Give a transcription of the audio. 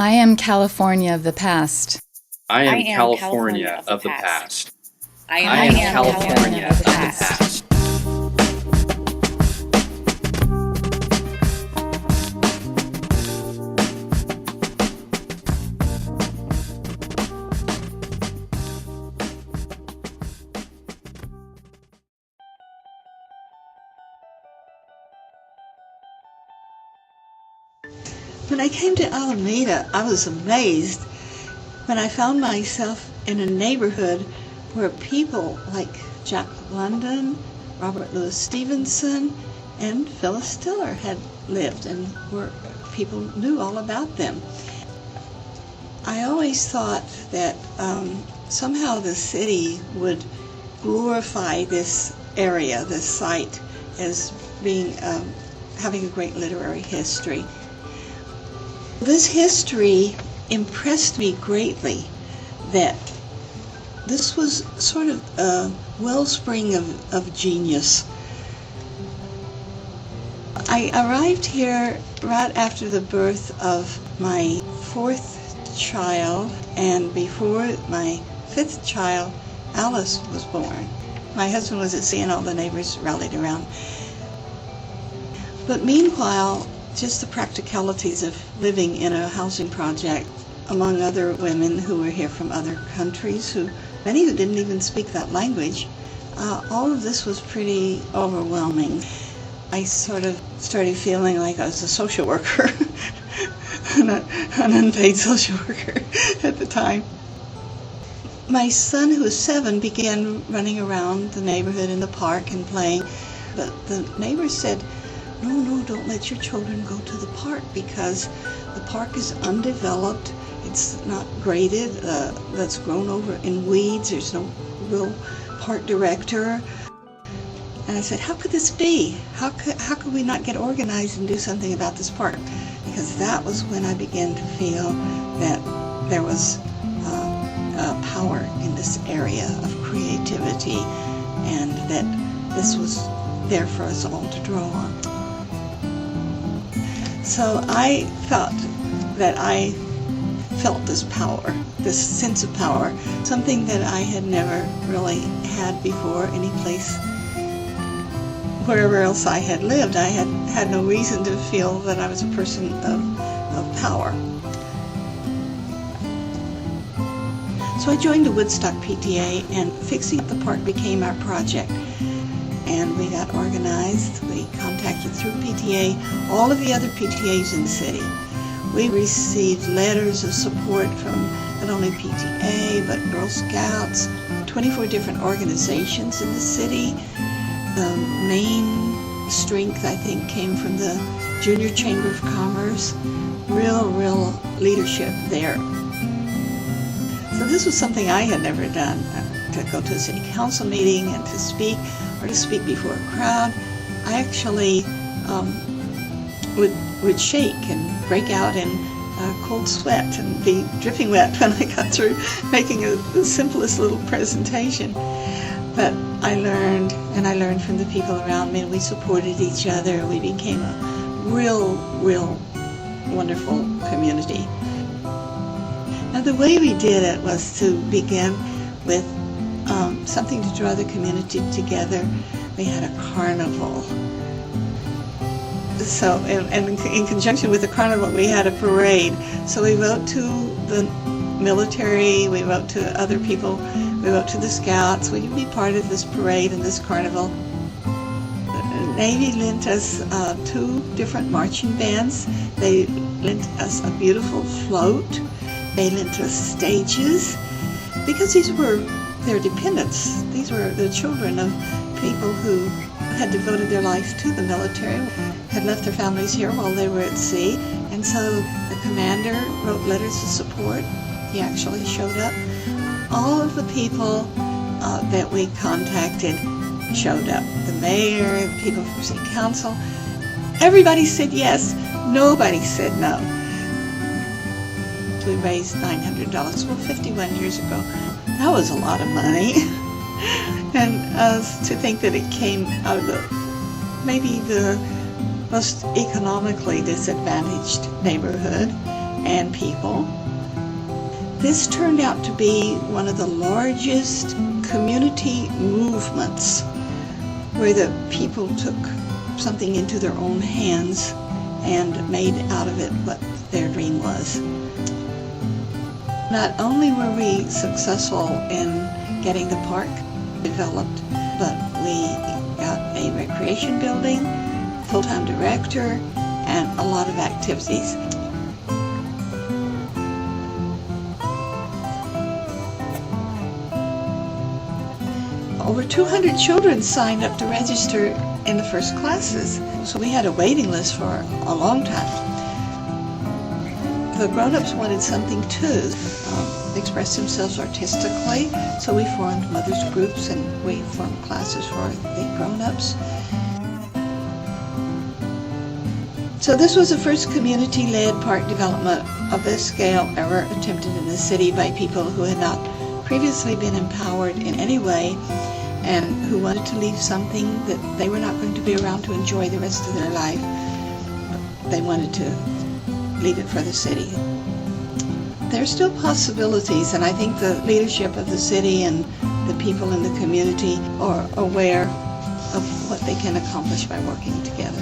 I am California of the past. I am California of the past. I am California of the past. When I came to Alameda, I was amazed when I found myself in a neighborhood where people like Jack London, Robert Louis Stevenson, and Phyllis Diller had lived, and where people knew all about them. I always thought that somehow the city would glorify this area, this site, as being having a great literary history. This history impressed me greatly, that this was sort of a wellspring of genius. I arrived here right after the birth of my fourth child, and before my fifth child, Alice, was born. My husband was at sea and all the neighbors rallied around. But meanwhile, just the practicalities of living in a housing project among other women who were here from other countries, many who didn't even speak that language, all of this was pretty overwhelming. I sort of started feeling like I was a social worker, an unpaid social worker at the time. My son, who was 7, began running around the neighborhood in the park and playing, but the neighbors said, No, don't let your children go to the park because the park is undeveloped. It's not graded. That's grown over in weeds. There's no real park director. And I said, how could this be? How could we not get organized and do something about this park? Because that was when I began to feel that there was power in this area of creativity, and that this was there for us all to draw on. So I felt that I felt this power, this sense of power, something that I had never really had before any place. Wherever else I had lived, I had no reason to feel that I was a person of power. So I joined the Woodstock PTA, and fixing up the park became our project. And we got organized. We contacted through PTA all of the other PTAs in the city. We received letters of support from not only PTA, but Girl Scouts, 24 different organizations in the city. The main strength, I think, came from the Junior Chamber of Commerce. Real leadership there. So this was something I had never done, to go to a city council meeting and to speak, or to speak before a crowd. I actually would shake and break out in cold sweat and be dripping wet when I got through making the simplest little presentation. But I learned from the people around me, and we supported each other. We became a real wonderful community. Now the way we did it was to begin with something to draw the community together. We had a carnival. So, and in conjunction with the carnival, we had a parade. So we wrote to the military, we wrote to other people, we wrote to the Scouts. We could be part of this parade and this carnival. The Navy lent us 2 different marching bands. They lent us a beautiful float. They lent us stages, because these were their dependents. These were the children of people who had devoted their life to the military, had left their families here while they were at sea, and so the commander wrote letters of support. He actually showed up. All of the people that we contacted showed up. The mayor, the people from city council. Everybody said yes. Nobody said no. We raised $900, well, 51 years ago. That was a lot of money. And to think that it came out of maybe the most economically disadvantaged neighborhood, and people. This turned out to be one of the largest community movements where the people took something into their own hands and made out of it what their dream was. Not only were we successful in getting the park developed, but we got a recreation building, full-time director, and a lot of activities. Over 200 children signed up to register in the first classes, so we had a waiting list for a long time. The grown-ups wanted something too, express themselves artistically, so we formed mothers groups and we formed classes for the grown-ups. So this was the first community-led park development of this scale ever attempted in the city by people who had not previously been empowered in any way and who wanted to leave something that they were not going to be around to enjoy the rest of their life. They wanted to leave it for the city. There's still possibilities, and I think the leadership of the city and the people in the community are aware of what they can accomplish by working together.